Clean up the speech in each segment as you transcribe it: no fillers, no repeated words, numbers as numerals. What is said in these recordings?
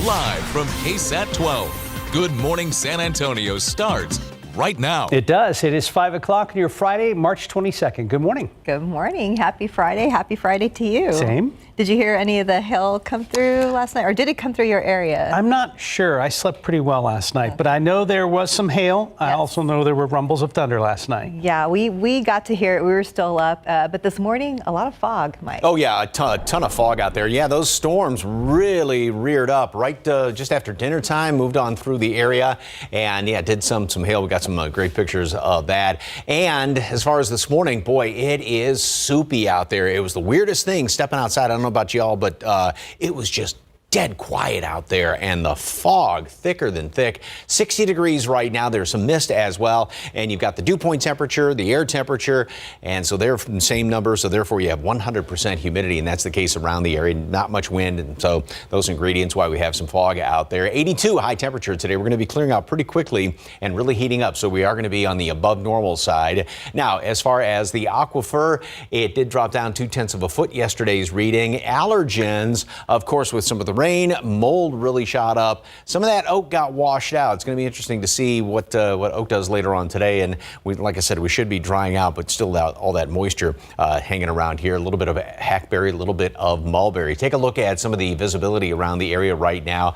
Live from KSAT 12. Good Morning San Antonio starts right now. It does. It is 5 o'clock on your Friday, March 22nd. Good morning. Good morning. Happy Friday. Happy Friday to you. Same. Did you hear any of the hail come through last night, or did it come through your area? I'm not sure. I slept pretty well last night, but I know there was some hail. Yes. I also know there were rumbles of thunder last night. Yeah, we got to hear it. We were still up, but this morning, a lot of fog, Mike. Oh, yeah, a ton of fog out there. Yeah, those storms really reared up right just after dinner time, moved on through the area, and yeah, did some hail. We got some great pictures of that. And as far as this morning, boy, it is soupy out there. It was the weirdest thing stepping outside. I don't know about y'all, but it was just dead quiet out there, and the fog thicker than thick. 60 degrees right now. There's some mist as well, and you've got the dew point temperature, the air temperature, and so they're from the same number, so therefore you have 100% humidity, and that's the case around the area. Not much wind, and so those ingredients why we have some fog out there. 82 high temperature today. We're going to be clearing out pretty quickly and really heating up, so we are going to be on the above normal side. Now, as far as the aquifer, it did drop down 0.2 of a foot yesterday's reading. Allergens, of course, with some of the rain, mold really shot up. Some of that oak got washed out. It's going to be interesting to see what oak does later on today. And like I said, we should be drying out, but still all that moisture hanging around here. A little bit of hackberry, a little bit of mulberry. Take a look at some of the visibility around the area right now.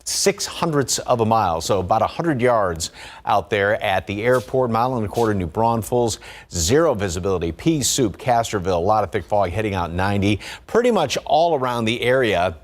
0.06 of a mile, so about 100 yards out there at the airport. Mile and a quarter, New Braunfels. Zero visibility. Pea Soup, Castroville. A lot of thick fog heading out 90. Pretty much all around the area.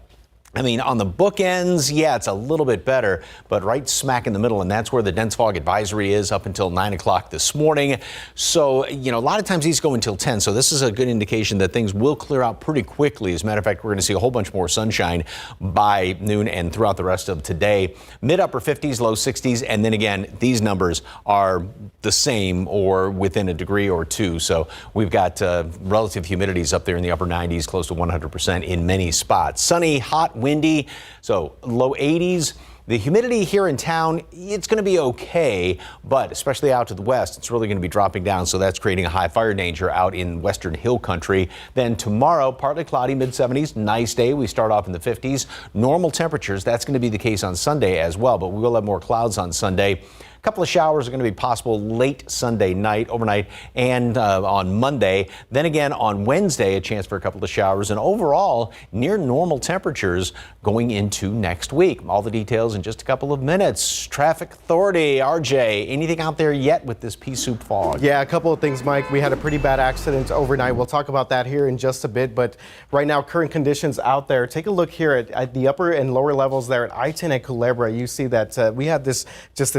I mean, on the bookends, yeah, it's a little bit better, but right smack in the middle, and that's where the dense fog advisory is up until 9 o'clock this morning. So, a lot of times these go until 10, so this is a good indication that things will clear out pretty quickly. As a matter of fact, we're going to see a whole bunch more sunshine by noon and throughout the rest of today. Mid-upper 50s, low 60s, and then again, these numbers are the same or within a degree or two. So we've got relative humidities up there in the upper 90s, close to 100% in many spots. Sunny, hot, windy, so low 80s. The humidity here in town, it's going to be okay, but especially out to the west, it's really going to be dropping down, so that's creating a high fire danger out in western hill country. Then tomorrow, partly cloudy, mid-70s, nice day. We start off in the 50s. Normal temperatures, that's going to be the case on Sunday as well, but we will have more clouds on Sunday. A couple of showers are going to be possible late Sunday night, overnight, and on Monday. Then again on Wednesday, a chance for a couple of showers, and overall near normal temperatures going into next week. All the details in just a couple of minutes. Traffic Authority, RJ, anything out there yet with this pea soup fog? Yeah, a couple of things, Mike. We had a pretty bad accident overnight. We'll talk about that here in just a bit, but right now current conditions out there. Take a look here at the upper and lower levels there at I-10 at Culebra. You see that we have this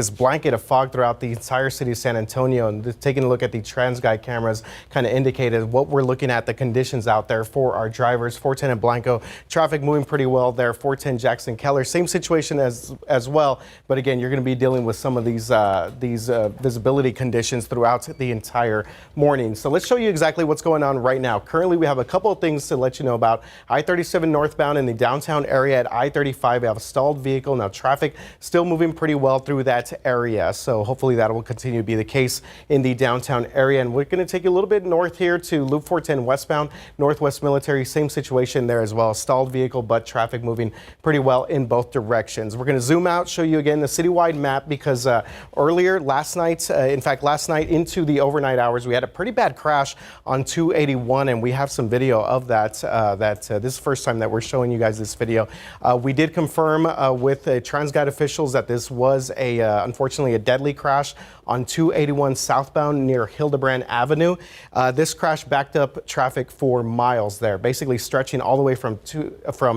blanket of fog throughout the entire city of San Antonio, and taking a look at the Transguide cameras kind of indicated what we're looking at, the conditions out there for our drivers. 410 at Blanco, traffic moving pretty well there. 410 Jackson Keller, same situation as well, but again, you're going to be dealing with some of these visibility conditions throughout the entire morning. So let's show you exactly what's going on right now. Currently, we have a couple of things to let you know about. I-37 northbound in the downtown area at I-35, we have a stalled vehicle. Now traffic still moving pretty well through that area. So hopefully that will continue to be the case in the downtown area. And we're going to take you a little bit north here to Loop 410 westbound, Northwest Military. Same situation there as well. Stalled vehicle, but traffic moving pretty well in both directions. We're going to zoom out, show you again the citywide map, because earlier last night, last night into the overnight hours, we had a pretty bad crash on 281, and we have some video of that. This is the first time that we're showing you guys this video. We did confirm with Transguide officials that this was unfortunately a deadly crash on 281 southbound near Hildebrand Avenue. This crash backed up traffic for miles there, basically stretching all the way from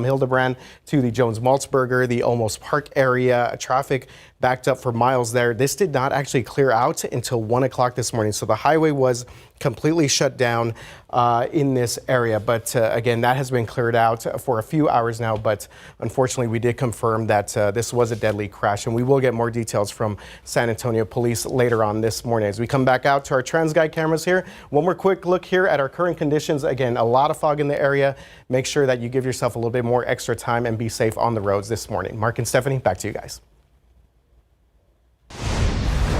Hildebrand to the Jones-Maltzberger, the Olmos Park area. Traffic backed up for miles there. This did not actually clear out until 1 o'clock this morning. So the highway was completely shut down in this area. But again, that has been cleared out for a few hours now. But unfortunately, we did confirm that this was a deadly crash. And we will get more details from San Antonio Police later on this morning. As we come back out to our Transguide cameras here, one more quick look here at our current conditions. Again, a lot of fog in the area. Make sure that you give yourself a little bit more extra time and be safe on the roads this morning. Mark and Stephanie, back to you guys.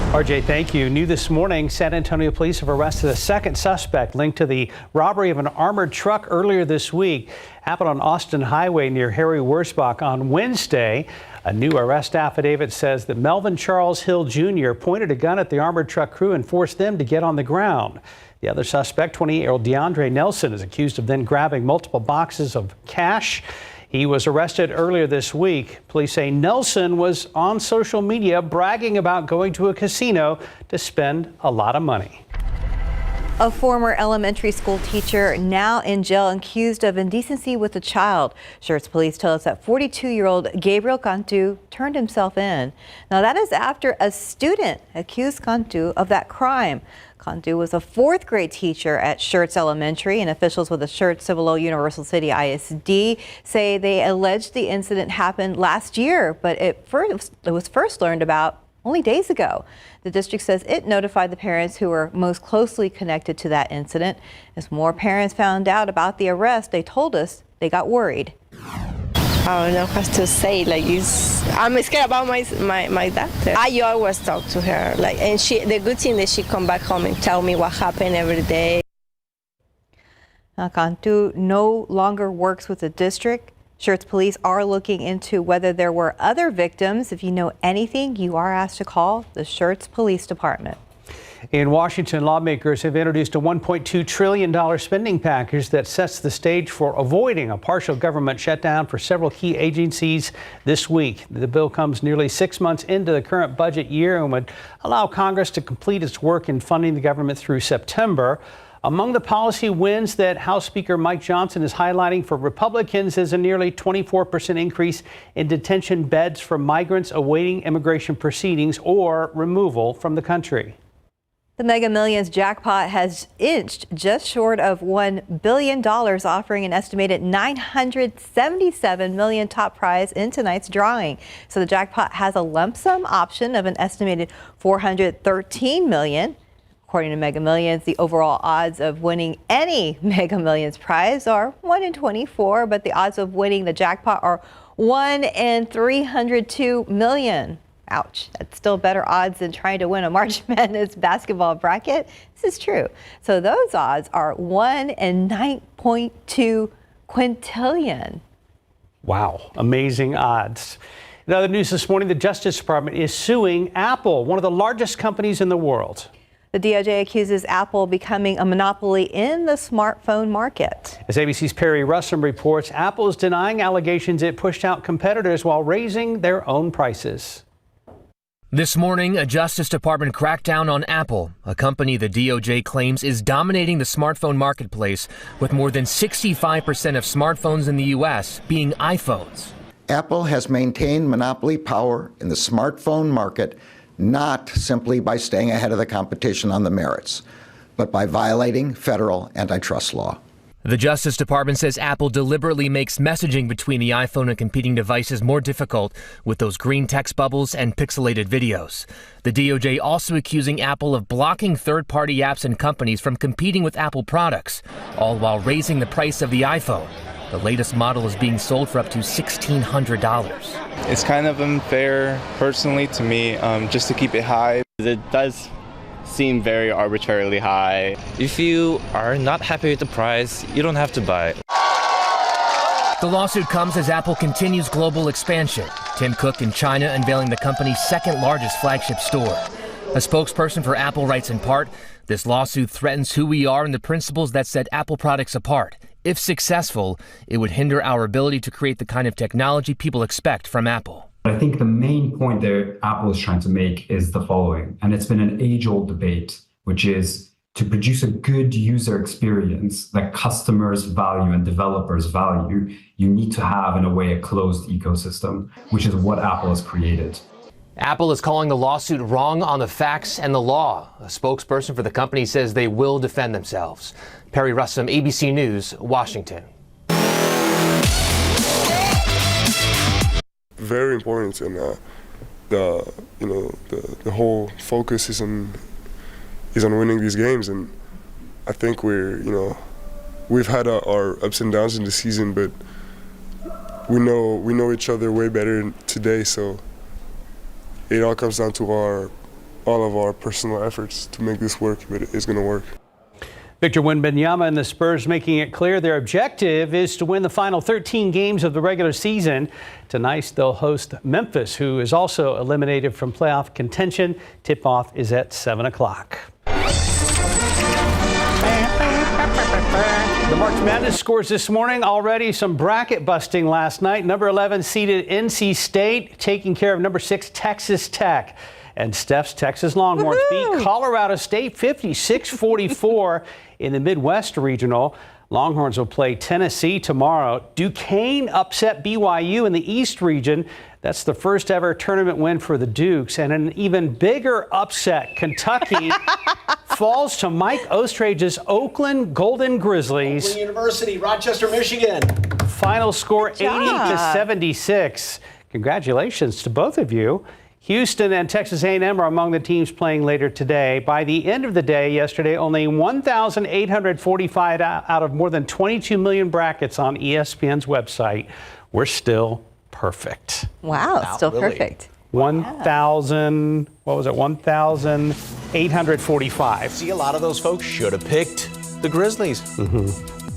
RJ, thank you. New this morning, San Antonio police have arrested a second suspect linked to the robbery of an armored truck earlier this week. Happened on Austin Highway near Harry Wurzbach on Wednesday. A new arrest affidavit says that Melvin Charles Hill Jr. pointed a gun at the armored truck crew and forced them to get on the ground. The other suspect, 28-year-old DeAndre Nelson, is accused of then grabbing multiple boxes of cash. He was arrested earlier this week. Police say Nelson was on social media bragging about going to a casino to spend a lot of money. A former elementary school teacher now in jail accused of indecency with a child. Schertz police tell us that 42-year-old Gabriel Cantu turned himself in. Now that is after a student accused Cantu of that crime. Cantu was a fourth grade teacher at Schertz Elementary, and officials with the Schertz Cibolo Universal City ISD say they alleged the incident happened last year, but it was first learned about only days ago. The district says it notified the parents who were most closely connected to that incident. As more parents found out about the arrest, they told us they got worried. I don't know what to say. I'm scared about my daughter. I always talk to her. And the good thing that she come back home and tell me what happened every day. Now, Cantu no longer works with the district. Schertz police are looking into whether there were other victims. If you know anything, you are asked to call the Schertz Police Department. In Washington, lawmakers have introduced a $1.2 trillion spending package that sets the stage for avoiding a partial government shutdown for several key agencies this week. The bill comes nearly 6 months into the current budget year and would allow Congress to complete its work in funding the government through September. Among the policy wins that House Speaker Mike Johnson is highlighting for Republicans is a nearly 24% increase in detention beds for migrants awaiting immigration proceedings or removal from the country. The Mega Millions jackpot has inched just short of $1 billion, offering an estimated $977 million top prize in tonight's drawing. So the jackpot has a lump sum option of an estimated $413 million. According to Mega Millions, the overall odds of winning any Mega Millions prize are 1 in 24, but the odds of winning the jackpot are 1 in 302 million. Ouch, that's still better odds than trying to win a March Madness basketball bracket. This is true. So those odds are 1 in 9.2 quintillion. Wow, amazing odds. In other news this morning, the Justice Department is suing Apple, one of the largest companies in the world. The DOJ accuses Apple becoming a monopoly in the smartphone market. As ABC's Perry Russum reports, Apple is denying allegations it pushed out competitors while raising their own prices. This morning, a Justice Department crackdown on Apple, a company the DOJ claims is dominating the smartphone marketplace, with more than 65% of smartphones in the U.S. being iPhones. Apple has maintained monopoly power in the smartphone market, not simply by staying ahead of the competition on the merits, but by violating federal antitrust law. The Justice Department says Apple deliberately makes messaging between the iPhone and competing devices more difficult with those green text bubbles and pixelated videos. The DOJ also accusing Apple of blocking third-party apps and companies from competing with Apple products, all while raising the price of the iPhone. The latest model is being sold for up to $1,600. It's kind of unfair, personally, to me, just to keep it high. It does seem very arbitrarily high. If you are not happy with the price, you don't have to buy it. The lawsuit comes as Apple continues global expansion. Tim Cook in China unveiling the company's second largest flagship store. A spokesperson for Apple writes in part, "This lawsuit threatens who we are and the principles that set Apple products apart. If successful, it would hinder our ability to create the kind of technology people expect from Apple." I think the main point that Apple is trying to make is the following, and it's been an age-old debate, which is to produce a good user experience that customers value and developers value, you need to have, in a way, a closed ecosystem, which is what Apple has created. Apple is calling the lawsuit wrong on the facts and the law. A spokesperson for the company says they will defend themselves. Perry Russum, ABC News, Washington. Very important, and the whole focus is on winning these games, and I think we've had our ups and downs in the season, but we know each other way better today, so it all comes down to our all of our personal efforts to make this work, but it's going to work. Victor Wembanyama and the Spurs making it clear their objective is to win the final 13 games of the regular season. Tonight they'll host Memphis, who is also eliminated from playoff contention. Tip-off is at 7 o'clock. The March Madness scores this morning. Already some bracket busting last night. Number 11 seeded NC State taking care of number 6 Texas Tech. And Steph's Texas Longhorns beat Colorado State 56-44 in the Midwest Regional. Longhorns will play Tennessee tomorrow. Duquesne upset BYU in the East Region. That's the first ever tournament win for the Dukes. And an even bigger upset, Kentucky falls to Mike Ostrage's Oakland Golden Grizzlies. Oakland University, Rochester, Michigan. Final score 80-76. Congratulations to both of you. Houston and Texas A&M are among the teams playing later today. By the end of the day yesterday, only 1,845 out of more than 22 million brackets on ESPN's website were still perfect. Wow, still perfect. 1,000, what was it, 1,845. See, a lot of those folks should have picked the Grizzlies.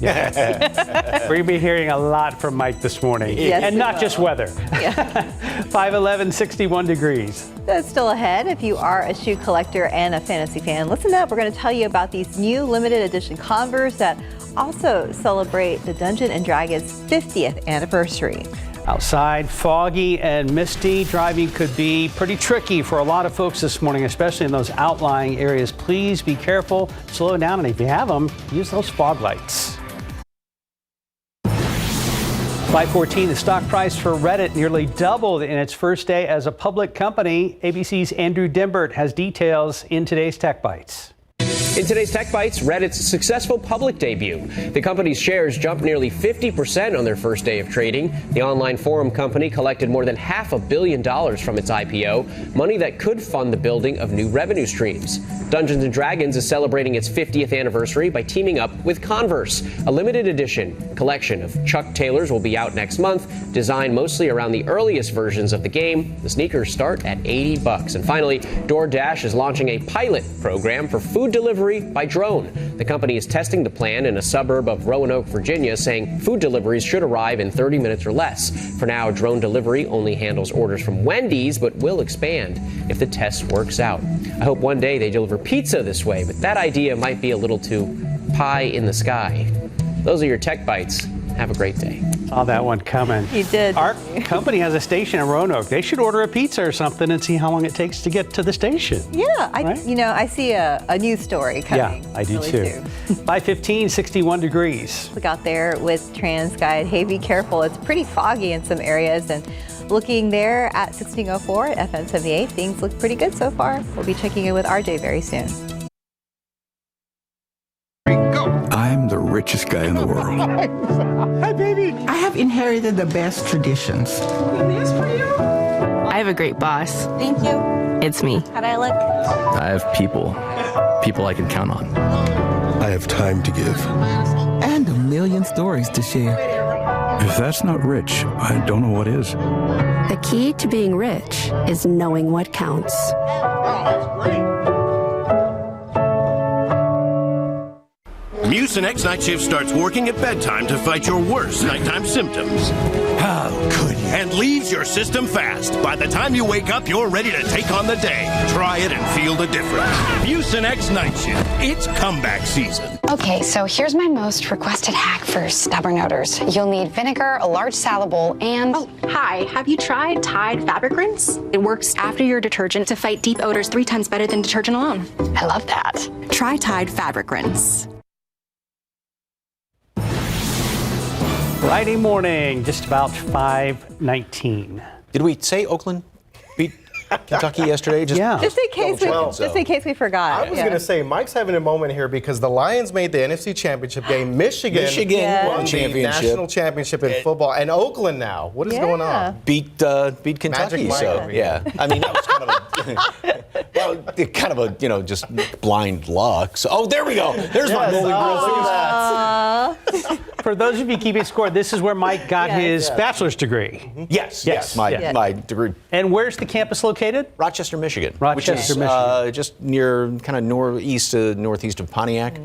Yeah. We're going to be hearing a lot from Mike this morning. Yes, and not just weather. 5:11, 61 degrees. That's still ahead. If you are a shoe collector and a fantasy fan, listen up. We're going to tell you about these new limited edition Converse that also celebrate the Dungeons & Dragons 50th anniversary. Outside, foggy and misty. Driving could be pretty tricky for a lot of folks this morning, especially in those outlying areas. Please be careful, slow down, and if you have them, use those fog lights. 5:14, the stock price for Reddit nearly doubled in its first day as a public company. ABC's Andrew Dimbert has details in today's Tech Bites. In today's Tech Bites, Reddit's successful public debut. The company's shares jumped nearly 50% on their first day of trading. The online forum company collected more than $500 million from its IPO, money that could fund the building of new revenue streams. Dungeons & Dragons is celebrating its 50th anniversary by teaming up with Converse. A limited edition collection of Chuck Taylors will be out next month, designed mostly around the earliest versions of the game. The sneakers start at $80. And finally, DoorDash is launching a pilot program for food delivery by drone. The company is testing the plan in a suburb of Roanoke, Virginia, saying food deliveries should arrive in 30 minutes or less. For now, drone delivery only handles orders from Wendy's, but will expand if the test works out. I hope one day they deliver pizza this way, but that idea might be a little too pie in the sky. Those are your Tech Bites. Have a great day. Saw that one coming. You did. Our company has a station in Roanoke. They should order a pizza or something and see how long it takes to get to the station. Yeah, Right? I see a news story coming. Yeah, I do really too. 5:15, 61 degrees. Look out there with Transguide. Hey, be careful. It's pretty foggy in some areas. And looking there at 1604 at FM 78, things look pretty good so far. We'll be checking in with RJ very soon. I'm the richest guy in the world. Hi, baby. I have inherited the best traditions. This for you? I have a great boss. Thank you. It's me. How'd I look? I have people I can count on. I have time to give. And a million stories to share. If that's not rich, I don't know what is. The key to being rich is knowing what counts. Mucinex Night Shift starts working at bedtime to fight your worst nighttime symptoms. How could you? And leaves your system fast. By the time you wake up, you're ready to take on the day. Try it and feel the difference. Mucinex Night Shift. It's comeback season. Okay, so here's my most requested hack for stubborn odors. You'll need vinegar, a large salad bowl, and... Oh, hi. Have you tried Tide Fabric Rinse? It works after your detergent to fight deep odors 3 times better than detergent alone. I love that. Try Tide Fabric Rinse. Friday morning, just about 5:19. Did we say Oakland beat Kentucky yesterday? Just in case we forgot. I was going to say, Mike's having a moment here because the Lions made the NFC Championship game. Michigan won the national championship in football. And Oakland now. What is going on? Beat Kentucky. So, yeah. I mean, that was kind of a just blind luck. So, there we go. There's my Golden Girls. For those of you keeping score, this is where Mike got his bachelor's degree. Yes, my degree. And where's the campus located? located? Rochester, Michigan. Rochester, which is, just near kind of northeast of Pontiac.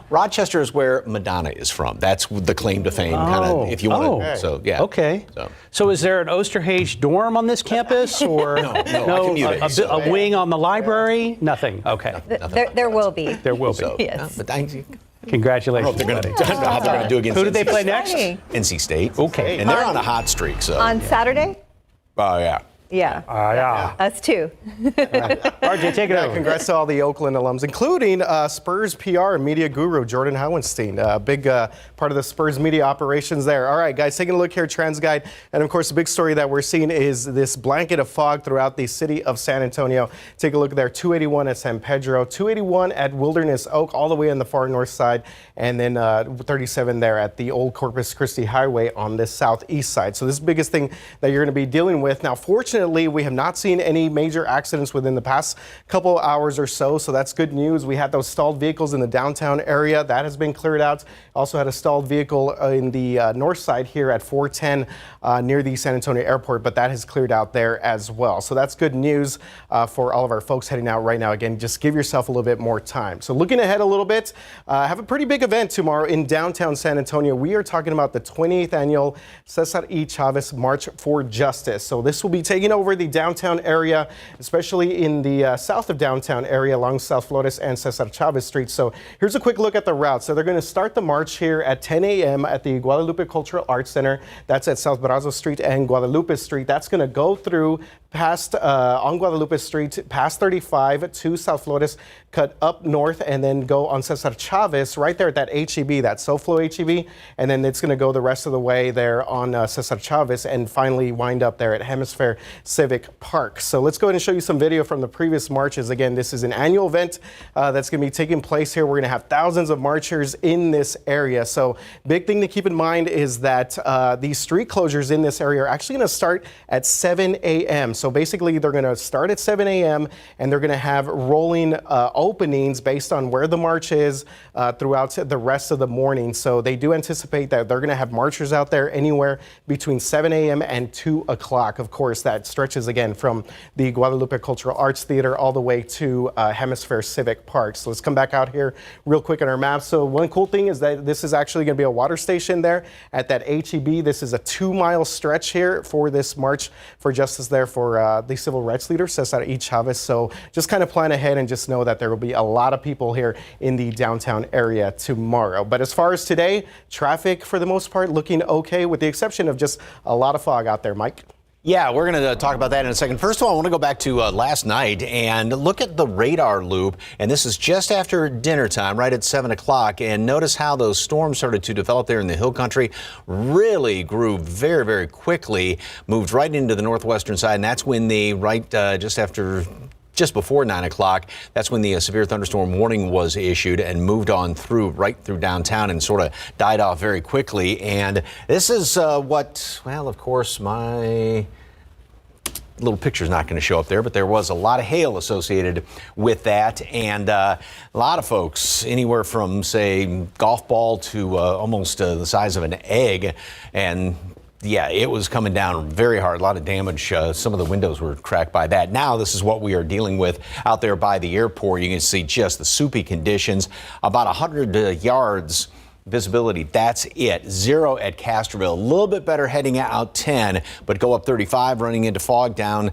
Rochester is where Madonna is from. That's the claim to fame, kind of, if you want to. So, yeah. Okay. So is there an Osterhage dorm on this campus? Or no, a wing on the library? Nothing. Okay. There will be. There will be. Yes. Congratulations. I don't know how they're going to do against Who do they play NC next? NC State. Okay. And they're on a hot streak. So. On Saturday? Oh, yeah. Yeah. Yeah. Us too. RJ, take it over. Congrats to all the Oakland alums, including Spurs PR and media guru Jordan Howenstein, a big part of the Spurs media operations there. All right, guys, taking a look here at Transguide. And of course, the big story that we're seeing is this blanket of fog throughout the city of San Antonio. Take a look there, 281 at San Pedro, 281 at Wilderness Oak, all the way on the far north side, and then 37 there at the old Corpus Christi Highway on the southeast side. So this is the biggest thing that you're going to be dealing with. Now, fortunately, we have not seen any major accidents within the past couple hours or so that's good news. We had those stalled vehicles in the downtown area. That has been cleared out. Also had a stalled vehicle in the north side here at 410 near the San Antonio airport, but that has cleared out there as well. So that's good news for all of our folks heading out right now. Again, just give yourself a little bit more time. So looking ahead a little bit, have a pretty big event tomorrow in downtown San Antonio. We are talking about the 28th annual Cesar E. Chavez March for Justice. So this will be taking over the downtown area, especially in the south of downtown area along South Flores and Cesar Chavez Street. So here's a quick look at the route. So they're going to start the march here at 10 a.m. at the Guadalupe Cultural Arts Center. That's at South Brazos Street and Guadalupe Street. That's going to go through past on Guadalupe Street, past 35 to South Flores, cut up north, and then go on Cesar Chavez right there at that HEB, that SoFlo HEB, and then it's going to go the rest of the way there on Cesar Chavez and finally wind up there at Hemisphere Civic Park. So let's go ahead and show you some video from the previous marches. Again, this is an annual event that's going to be taking place here. We're going to have thousands of marchers in this area. So big thing to keep in mind is that these street closures in this area are actually going to start at 7 a.m. So basically, they're going to start at 7 a.m. and they're going to have rolling openings based on where the march is throughout the rest of the morning. So they do anticipate that they're going to have marchers out there anywhere between 7 a.m. and 2 o'clock. Of course, that stretches again from the Guadalupe Cultural Arts Theater all the way to Hemisphere Civic Park. So let's come back out here real quick on our map. So one cool thing is that this is actually going to be a water station there at that HEB. This is a 2-mile stretch here for this March for Justice there for the civil rights leader, Cesar E. Chavez. So just kind of plan ahead and just know that there will be a lot of people here in the downtown area tomorrow. But as far as today, traffic for the most part looking okay with the exception of just a lot of fog out there, Mike. Yeah, we're going to talk about that in a second. First of all, I want to go back to last night and look at the radar loop. And this is just after dinner time, right at 7 o'clock. And notice how those storms started to develop there in the hill country. Really grew very, very quickly, moved right into the northwestern side. And that's when just before 9 o'clock, that's when the severe thunderstorm warning was issued and moved on right through downtown and sort of died off very quickly. And this is of course, my little picture's not going to show up there, but there was a lot of hail associated with that. And a lot of folks, anywhere from, say, golf ball to almost the size of an egg. And yeah, it was coming down very hard. A lot of damage. Some of the windows were cracked by that. Now this is what we are dealing with out there by the airport. You can see just the soupy conditions. About 100 yards visibility. That's it. 0 at Castroville. A little bit better heading out 10, but go up 35, running into fog down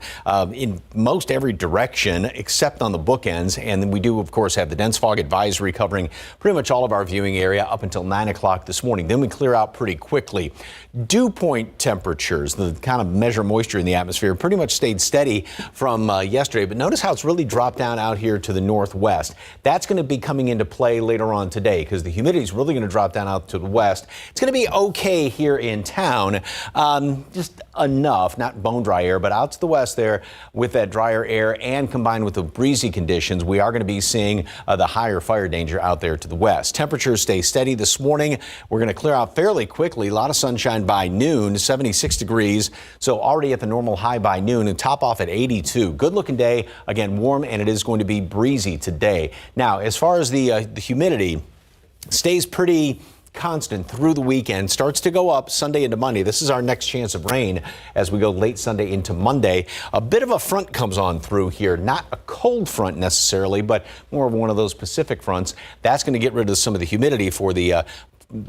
in most every direction except on the bookends. And then we do, of course, have the dense fog advisory covering pretty much all of our viewing area up until 9 o'clock this morning. Then we clear out pretty quickly. Dew point temperatures, the kind of measure moisture in the atmosphere, pretty much stayed steady from yesterday. But notice how it's really dropped down out here to the northwest. That's going to be coming into play later on today because the humidity is really going to drop down out to the west. It's going to be okay here in town, just enough, not bone dry air, but out to the west there with that drier air and combined with the breezy conditions, we are going to be seeing the higher fire danger out there to the west. Temperatures stay steady this morning. We're going to clear out fairly quickly. A lot of sunshine by noon, 76 degrees. So already at the normal high by noon and top off at 82. Good looking day. Again, warm, and it is going to be breezy today. Now, as far as the humidity, stays pretty constant through the weekend, starts to go up Sunday into Monday. This is our next chance of rain as we go late Sunday into Monday. A bit of a front comes on through here, not a cold front necessarily, but more of one of those Pacific fronts. That's going to get rid of some of the humidity for the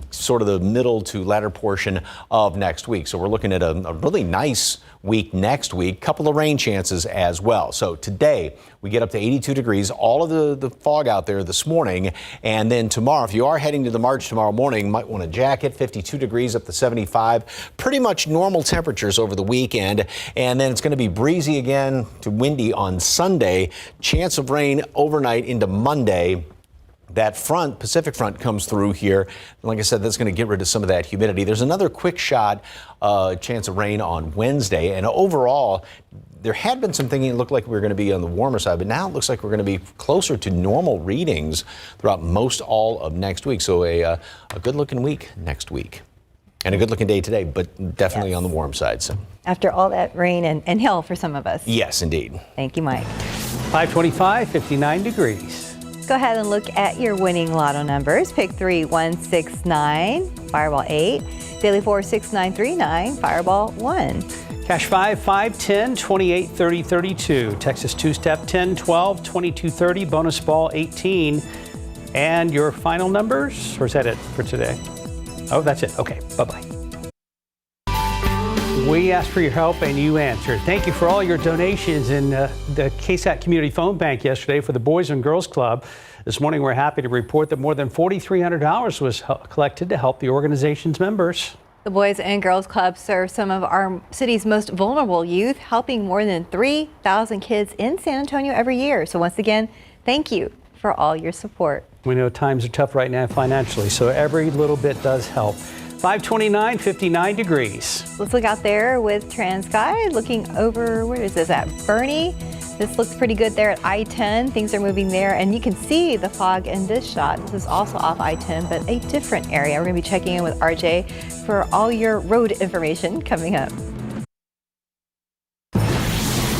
sort of the middle to latter portion of next week. So we're looking at a really nice week next week. Couple of rain chances as well. So today we get up to 82 degrees, all of the fog out there this morning. And then tomorrow, if you are heading to the march tomorrow morning, might want a jacket. 52 degrees up to 75. Pretty much normal temperatures over the weekend. And then it's going to be breezy again to windy on Sunday. Chance of rain overnight into Monday. That front, Pacific front, comes through here. Like I said, that's going to get rid of some of that humidity. There's another quick shot chance of rain on Wednesday. And overall, there had been some thinking it looked like we were going to be on the warmer side, but now it looks like we're going to be closer to normal readings throughout most all of next week. So a good-looking week next week. And a good-looking day today, but definitely on the warm side. So after all that rain and hail for some of us. Yes, indeed. Thank you, Mike. 525, 59 degrees. Go ahead and look at your winning Lotto numbers. Pick 3, 1, 6, 9, Fireball 8. Daily 4, 6, 9, 3, 9, Fireball 1. Cash 5, 5, 10, 28, 30, 32. Texas two-step 10, 12, 22, 30. Bonus ball 18. And your final numbers? Or is that it for today? Oh, that's it. Okay, bye-bye. We asked for your help and you answered. Thank you for all your donations in the KSAT Community Phone Bank yesterday for the Boys and Girls Club. This morning, we're happy to report that more than $4,300 was collected to help the organization's members. The Boys and Girls Club serves some of our city's most vulnerable youth, helping more than 3,000 kids in San Antonio every year. So once again, thank you for all your support. We know times are tough right now financially, so every little bit does help. 529, 59 degrees. Let's look out there with Transguide, looking over, where is this at? Bernie. This looks pretty good there at I-10. Things are moving there, and you can see the fog in this shot. This is also off I-10, but a different area. We're going to be checking in with RJ for all your road information coming up.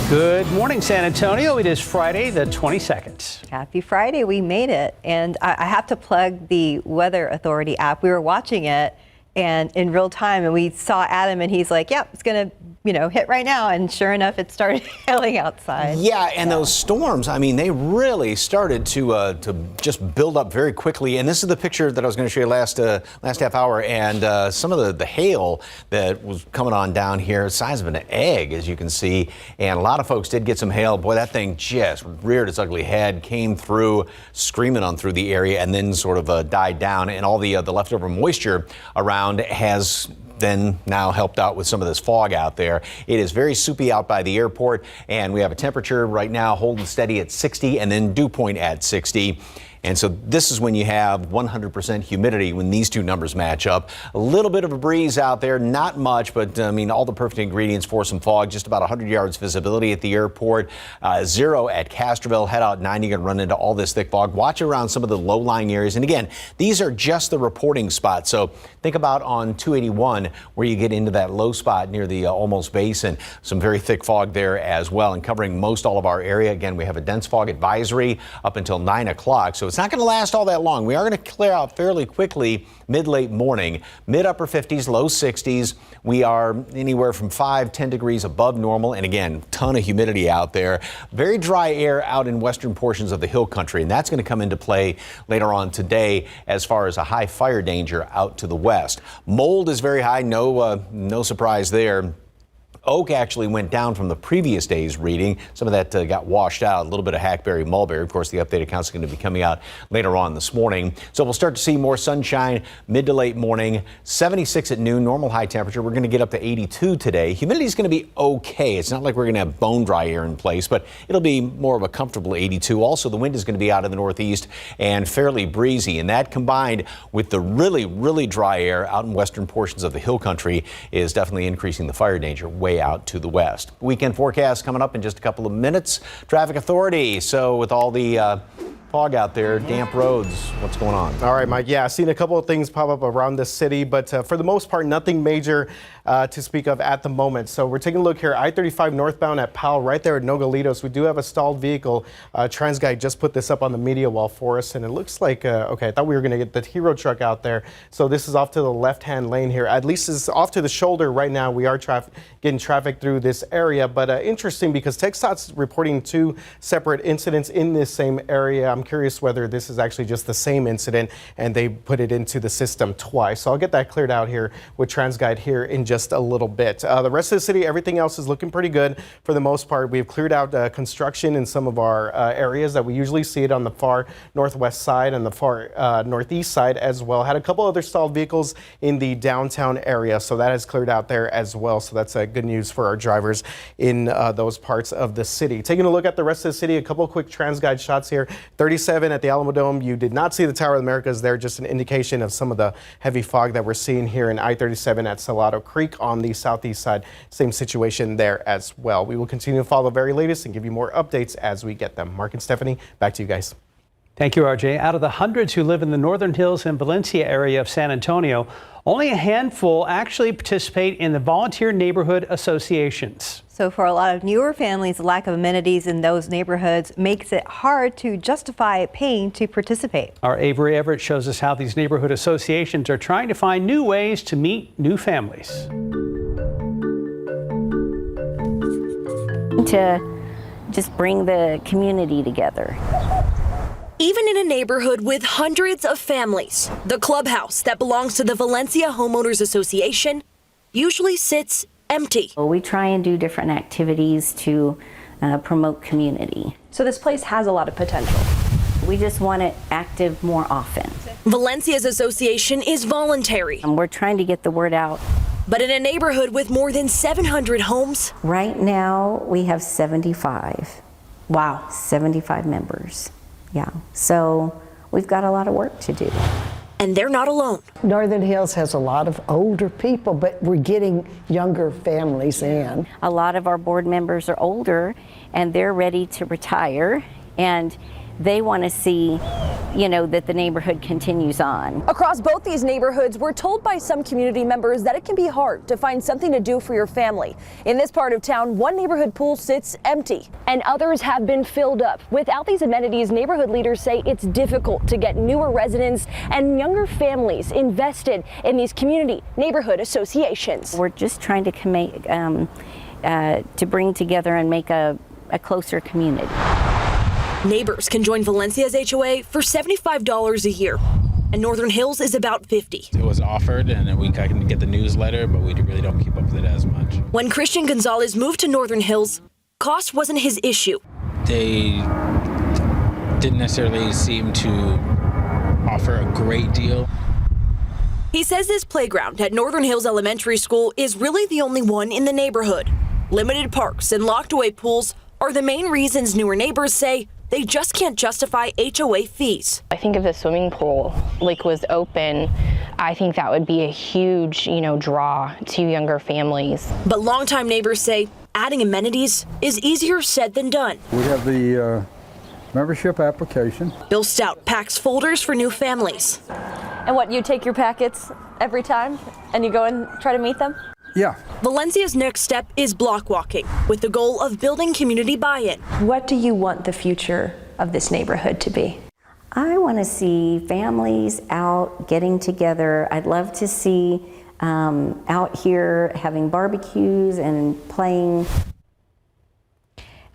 Good morning, San Antonio. It is Friday, the 22nd. Happy Friday. We made it. And I have to plug the Weather Authority app. We were watching it and in real time, and we saw Adam, and he's like, yep, it's going to, hit right now. And sure enough, it started hailing outside. Yeah, and those storms, I mean, they really started to just build up very quickly. And this is the picture that I was going to show you last half hour. And some of the hail that was coming on down here, the size of an egg, as you can see. And a lot of folks did get some hail. Boy, that thing just reared its ugly head, came through, screaming on through the area, and then sort of died down. And all the leftover moisture around has then now helped out with some of this fog out there. It is very soupy out by the airport, and we have a temperature right now holding steady at 60 and then dew point at 60. And so this is when you have 100% humidity when these two numbers match up. A little bit of a breeze out there, not much, but I mean, all the perfect ingredients for some fog. Just about 100 yards visibility at the airport, 0 at Castroville. Head out 9, you're going to run into all this thick fog. Watch around some of the low-lying areas. And again, these are just the reporting spots. So think about on 281 where you get into that low spot near the Olmos Basin. Some very thick fog there as well, and covering most all of our area. Again, we have a dense fog advisory up until 9 o'clock. So it's not going to last all that long. We are going to clear out fairly quickly mid-late morning, mid-upper 50s, low 60s. We are anywhere from 5-10 degrees above normal. And again, ton of humidity out there. Very dry air out in western portions of the hill country. And that's going to come into play later on today as far as a high fire danger out to the west. Mold is very high. No surprise there. Oak actually went down from the previous day's reading. Some of that got washed out. A little bit of hackberry, mulberry. Of course, the updated count's going to be coming out later on this morning. So we'll start to see more sunshine mid to late morning. 76 at noon, normal high temperature. We're going to get up to 82 today. Humidity is going to be okay. It's not like we're going to have bone dry air in place, but it'll be more of a comfortable 82. Also, the wind is going to be out of the northeast and fairly breezy. And that combined with the really, really dry air out in western portions of the hill country is definitely increasing the fire danger way out to the west. Weekend forecast coming up in just a couple of minutes. Traffic Authority. So with all the fog out there, damp roads, what's going on? All right, Mike. Yeah, I've seen a couple of things pop up around the city, but for the most part, nothing major to speak of at the moment. So we're taking a look here, I-35 northbound at Powell, right there at Nogalitos. We do have a stalled vehicle. Transguide just put this up on the media wall for us, and it looks like, okay, I thought we were going to get the Hero truck out there. So this is off to the left-hand lane here. At least it's off to the shoulder right now. We are getting traffic through this area, but interesting because KSAT's reporting 2 separate incidents in this same area. I'm curious whether this is actually just the same incident and they put it into the system twice. So I'll get that cleared out here with Transguide here in just a little bit. The rest of the city, everything else is looking pretty good for the most part. We've cleared out construction in some of our areas that we usually see it on the far northwest side and the far northeast side as well. Had a couple other stalled vehicles in the downtown area, so that has cleared out there as well. So that's good news for our drivers in those parts of the city. Taking a look at the rest of the city, a couple of quick Transguide shots here. 37 at the Alamo Dome. You did not see the Tower of the Americas there, just an indication of some of the heavy fog that we're seeing here in I-37 at Salado Creek on the southeast side. Same situation there as well. We will continue to follow the very latest and give you more updates as we get them. Mark and Stephanie, back to you guys. Thank you, RJ. Out of the hundreds who live in the Northern Hills and Valencia area of San Antonio, only a handful actually participate in the volunteer neighborhood associations. So for a lot of newer families, the lack of amenities in those neighborhoods makes it hard to justify paying to participate. Our Avery Everett shows us how these neighborhood associations are trying to find new ways to meet new families. To just bring the community together. Even in a neighborhood with hundreds of families, the clubhouse that belongs to the Valencia Homeowners Association usually sits empty. We try and do different activities to promote community. So this place has a lot of potential. We just want it active more often. Valencia's association is voluntary. And we're trying to get the word out. But in a neighborhood with more than 700 homes. Right now we have 75. Wow. 75 members. Yeah, so we've got a lot of work to do. And they're not alone. Northern Hills has a lot of older people, but we're getting younger families in. A lot of our board members are older and they're ready to retire, and they want to see, you know, that the neighborhood continues on. Across both these neighborhoods, we're told by some community members that it can be hard to find something to do for your family. In this part of town, one neighborhood pool sits empty and others have been filled up. Without these amenities, neighborhood leaders say it's difficult to get newer residents and younger families invested in these community neighborhood associations. We're just trying to bring together and make a closer community. Neighbors can join Valencia's HOA for $75 a year, and Northern Hills is about $50. It was offered, and I can get the newsletter, but we really don't keep up with it as much. When Christian Gonzalez moved to Northern Hills, cost wasn't his issue. They didn't necessarily seem to offer a great deal. He says this playground at Northern Hills Elementary School is really the only one in the neighborhood. Limited parks and locked-away pools are the main reasons newer neighbors say they just can't justify HOA fees. I think if the swimming pool was open, I think that would be a huge, draw to younger families. But longtime neighbors say adding amenities is easier said than done. We have the membership application. Bill Stout packs folders for new families. And what, you take your packets every time and you go and try to meet them? Yeah. Valencia's next step is block walking, with the goal of building community buy-in. What do you want the future of this neighborhood to be? I want to see families out getting together. I'd love to see out here having barbecues and playing.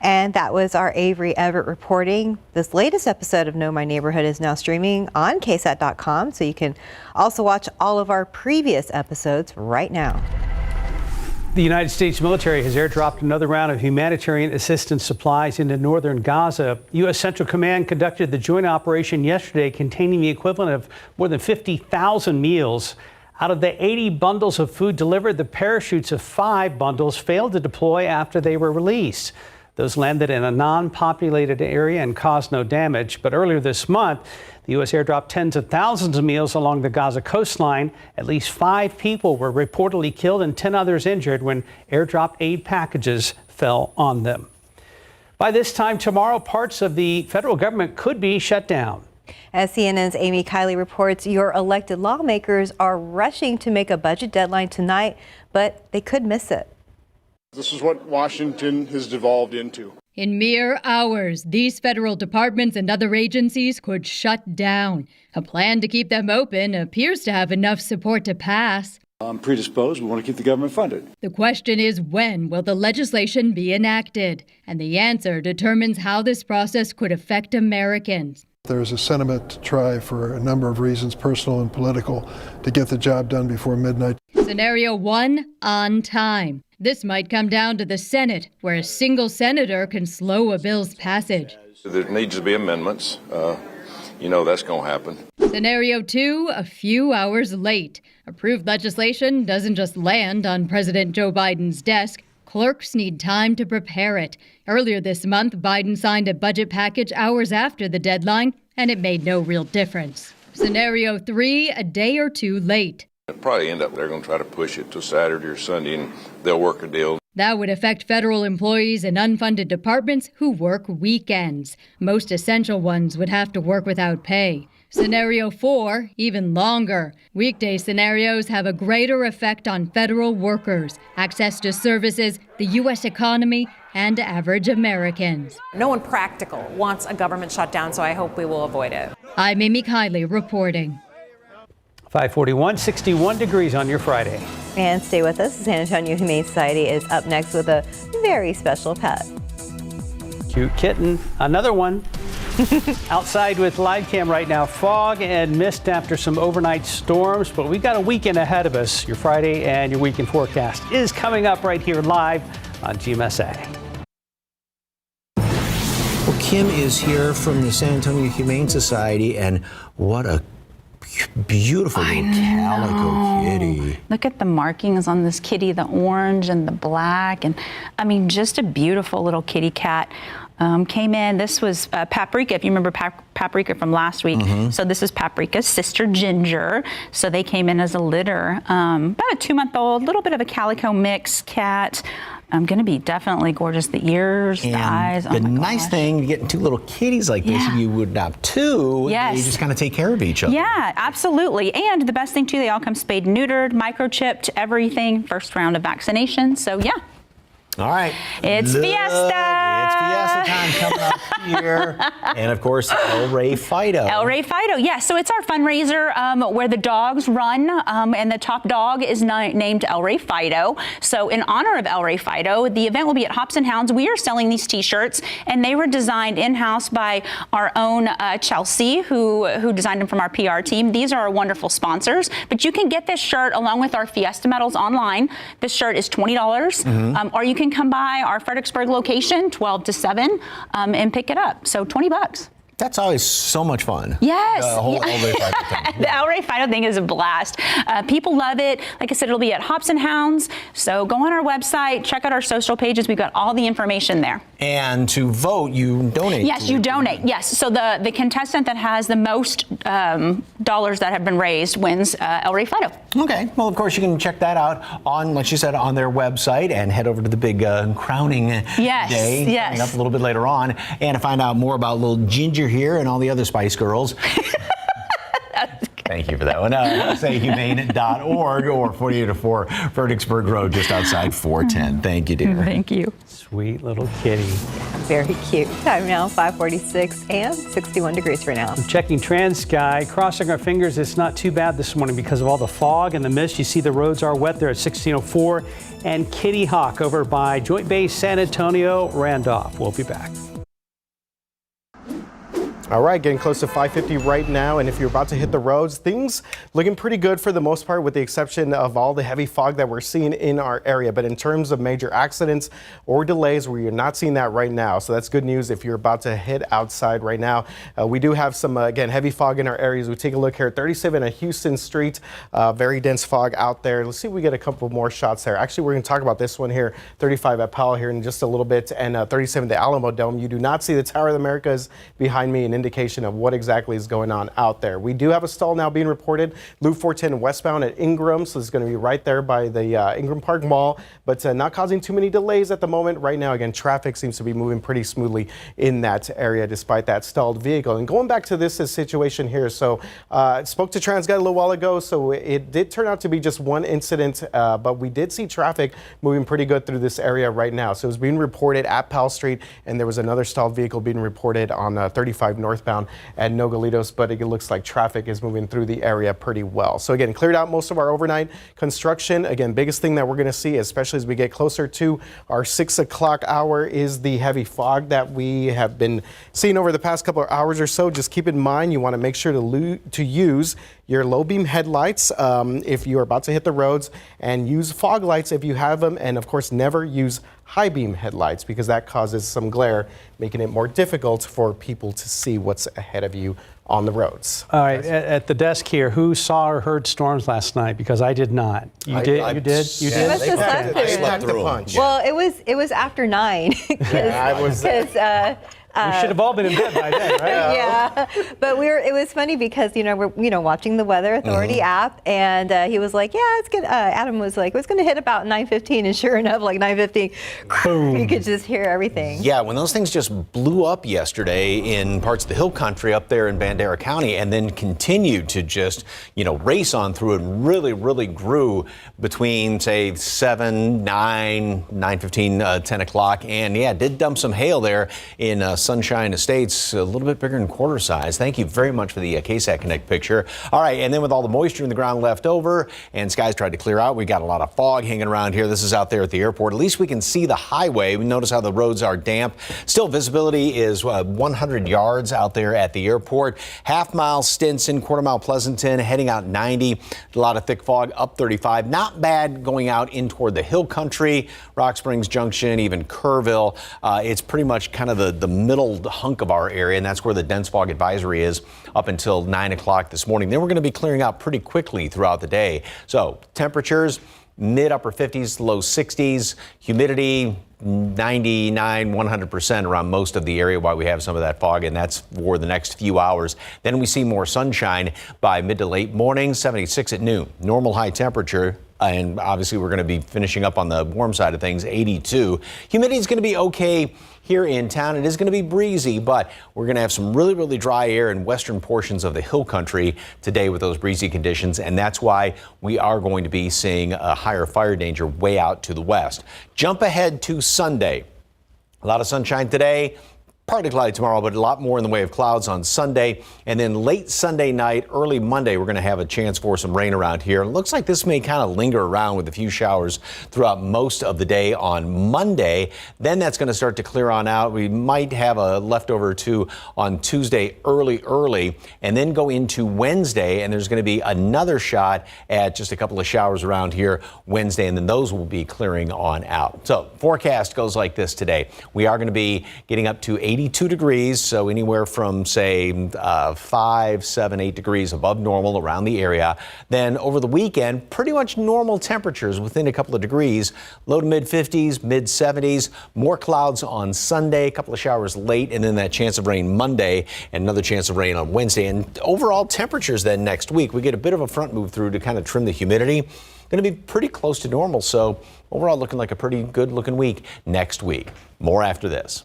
And that was our Avery Everett reporting. This latest episode of Know My Neighborhood is now streaming on KSAT.com, so you can also watch all of our previous episodes right now. The United States military has airdropped another round of humanitarian assistance supplies into northern Gaza. U.S. Central Command conducted the joint operation yesterday containing the equivalent of more than 50,000 meals. Out of the 80 bundles of food delivered, the parachutes of 5 bundles failed to deploy after they were released. Those landed in a non-populated area and caused no damage. But earlier this month, the U.S. airdropped tens of thousands of meals along the Gaza coastline. At least 5 people were reportedly killed and 10 others injured when airdropped aid packages fell on them. By this time tomorrow, parts of the federal government could be shut down. As CNN's Amy Kiley reports, your elected lawmakers are rushing to make a budget deadline tonight, but they could miss it. This is what Washington has devolved into. In mere hours, these federal departments and other agencies could shut down. A plan to keep them open appears to have enough support to pass. I'm predisposed. We want to keep the government funded. The question is, when will the legislation be enacted? And the answer determines how this process could affect Americans. There's a sentiment to try, for a number of reasons, personal and political, to get the job done before midnight. Scenario 1, on time. This might come down to the Senate, where a single senator can slow a bill's passage. There needs to be amendments. You know that's going to happen. Scenario 2, a few hours late. Approved legislation doesn't just land on President Joe Biden's desk. Clerks need time to prepare it. Earlier this month, Biden signed a budget package hours after the deadline, and it made no real difference. Scenario 3, a day or two late. It'll probably end up they're going to try to push it to Saturday or Sunday, and they'll work a deal. That would affect federal employees in unfunded departments who work weekends. Most essential ones would have to work without pay. Scenario 4, even longer. Weekday scenarios have a greater effect on federal workers, access to services, the U.S. economy, and average Americans. No one practical wants a government shutdown, so I hope we will avoid it. I'm Amy Kiley reporting. 541, 61 degrees on your Friday. And stay with us. San Antonio Humane Society is up next with a very special pet. Cute kitten. Another one. Outside with live cam right now. Fog and mist after some overnight storms, but we've got a weekend ahead of us. Your Friday and your weekend forecast is coming up right here live on GMSA. Well, Kim is here from the San Antonio Humane Society, and what a beautiful little calico kitty. Look at the markings on this kitty, the orange and the black, and I mean, just a beautiful little kitty cat. Came in, this was Paprika, if you remember Paprika from last week. So this is Paprika's sister Ginger. So they came in as a litter. About a 2-month-old, little bit of a calico mix cat. Going to be definitely gorgeous. The ears, the eyes. The nice thing, getting two little kitties like this, you would adopt two. Yes. You just kind of take care of each other. Yeah, absolutely. And the best thing too, they all come spayed, neutered, microchipped, everything. First round of vaccination. So yeah. All right. It's Fiesta. It's Fiesta time coming up here. And of course, El Rey Fido. El Rey Fido, yes. So it's our fundraiser where the dogs run, and the top dog is named El Rey Fido. So in honor of El Rey Fido, the event will be at Hops and Hounds. We are selling these t-shirts, and they were designed in-house by our own Chelsea, who designed them from our PR team. These are our wonderful sponsors. But you can get this shirt along with our Fiesta medals online. This shirt is $20, or you can come by our Fredericksburg location, 12 to 7, and pick it up. So $20. That's always so much fun. Yes. The whole El Rey Fido thing. The El Rey Fido thing is a blast. People love it. Like I said, it'll be at Hops and Hounds. So go on our website, check out our social pages. We've got all the information there. And to vote, you donate. Yes, you donate. Yes. So the contestant that has the most dollars that have been raised wins El Rey Fido. Okay. Well, of course, you can check that out on, like you said, on their website, and head over to the big crowning day coming up a little bit later on, and to find out more about little Ginger here and all the other Spice Girls. Thank you for that one. SAHumane.org or 4804 Fredericksburg Road, just outside 410. Thank you, dear. Thank you. Sweet little kitty. Very cute. Time now, 5:46 and 61 degrees right now. I'm checking Transguide. Crossing our fingers, it's not too bad this morning because of all the fog and the mist. You see the roads are wet there at 1604 and Kitty Hawk over by Joint Base San Antonio, Randolph. We'll be back. All right, getting close to 5:50 right now, and if you're about to hit the roads, things looking pretty good for the most part, with the exception of all the heavy fog that we're seeing in our area. But in terms of major accidents or delays, we're not seeing that right now. So that's good news if you're about to head outside right now. We do have some, again, heavy fog in our areas. We take a look here at 37 at Houston Street, very dense fog out there. Let's see if we get a couple more shots there. Actually, we're going to talk about this one here, 35 at Powell here in just a little bit, and 37 the Alamo Dome. You do not see the Tower of the Americas behind me, and in indication of what exactly is going on out there. We do have a stall now being reported, Loop 410 westbound at Ingram, so it's going to be right there by the Ingram Park Mall, but not causing too many delays at the moment. Right now, again, traffic seems to be moving pretty smoothly in that area despite that stalled vehicle. And going back to this situation here, so spoke to Transguide a little while ago, so it did turn out to be just one incident, but we did see traffic moving pretty good through this area right now. So it was being reported at Powell Street, and there was another stalled vehicle being reported on 35 northbound at Nogalitos, but it looks like traffic is moving through the area pretty well. So again, cleared out most of our overnight construction. Again, biggest thing that we're going to see, especially as we get closer to our 6 o'clock hour, is the heavy fog that we have been seeing over the past couple of hours or so. Just keep in mind, you want to make sure to use your low beam headlights if you're about to hit the roads, and use fog lights if you have them, and of course never use high beam headlights because that causes some glare, making it more difficult for people to see what's ahead of you on the roads. All right, at the desk here, who saw or heard storms last night? Because I did not. You did? You did? You did? must have slept through. I slept through them. Well, it was after 9. We should have all been in bed by then, right? Yeah, but it was funny because we're watching the Weather Authority app, and he was like, yeah, it's good. Adam was like, it's going to hit about 9:15, and sure enough, like 9:15, you could just hear everything. Yeah, when those things just blew up yesterday in parts of the hill country up there in Bandera County, and then continued to just race on through and really grew between say 7, 9, 9:15, 10 o'clock, and yeah, did dump some hail there in Sunshine Estates, a little bit bigger than quarter size. Thank you very much for the KSAT Connect picture. All right, and then with all the moisture in the ground left over and skies tried to clear out, we got a lot of fog hanging around here. This is out there at the airport. At least we can see the highway. We notice how the roads are damp. Still, visibility is 100 yards out there at the airport. Half-mile Stinson, quarter-mile Pleasanton, heading out 90. A lot of thick fog up 35. Not bad going out in toward the hill country, Rock Springs Junction, even Kerrville. It's pretty much kind of the middle hunk of our area, and that's where the dense fog advisory is up until 9 o'clock this morning. Then we're going to be clearing out pretty quickly throughout the day. So temperatures, mid-upper 50s, low 60s, humidity 99, 100% around most of the area while we have some of that fog, and that's for the next few hours. Then we see more sunshine by mid to late morning, 76 at noon. Normal high temperature. And obviously we're going to be finishing up on the warm side of things, 82. Humidity is going to be okay here in town. It is going to be breezy, but we're going to have some really dry air in western portions of the hill country today with those breezy conditions. And that's why we are going to be seeing a higher fire danger way out to the west. Jump ahead to Sunday. A lot of sunshine today. Partly cloudy tomorrow, but a lot more in the way of clouds on Sunday. And then late Sunday night, early Monday, we're going to have a chance for some rain around here. It looks like this may kind of linger around with a few showers throughout most of the day on Monday. Then that's going to start to clear on out. We might have a leftover or two on Tuesday early, and then go into Wednesday. And there's going to be another shot at just a couple of showers around here Wednesday, and then those will be clearing on out. So forecast goes like this today. We are going to be getting up to 82 degrees, so anywhere from, say, 5, 7, 8 degrees above normal around the area. Then over the weekend, pretty much normal temperatures within a couple of degrees, low to mid 50s, mid 70s, more clouds on Sunday, a couple of showers late, and then that chance of rain Monday, and another chance of rain on Wednesday. And overall temperatures then next week, we get a bit of a front move through to kind of trim the humidity. Going to be pretty close to normal, so overall looking like a pretty good looking week next week. More after this.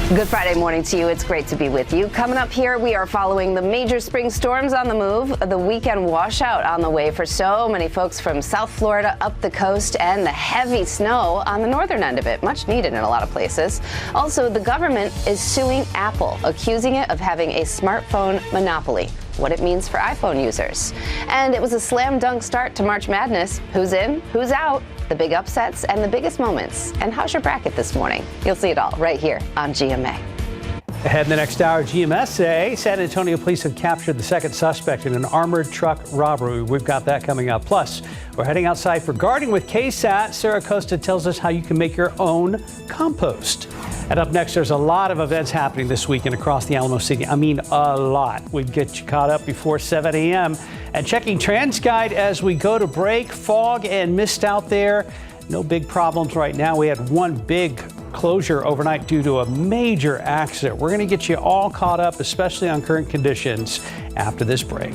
Good Friday morning to you. It's great to be with you. Coming up here, we are following the major spring storms on the move, the weekend washout on the way for so many folks from South Florida up the coast, and the heavy snow on the northern end of it, much needed in a lot of places. Also, the government is suing Apple, accusing it of having a smartphone monopoly, what it means for iPhone users. And it was a slam dunk start to March Madness. Who's in, who's out, the big upsets, and the biggest moments. And how's your bracket this morning? You'll see it all right here on GMA. Ahead in the next hour, GMSA, San Antonio police have captured the second suspect in an armored truck robbery. We've got that coming up. Plus, we're heading outside for gardening with KSAT. Sarah Costa tells us how you can make your own compost. And up next, there's a lot of events happening this weekend across the Alamo City. I mean, a lot. We'd get you caught up before 7 a.m. And checking Transguide as we go to break. Fog and mist out there. No big problems right now. We had one big closure overnight due to a major accident. We're going to get you all caught up, especially on current conditions, after this break.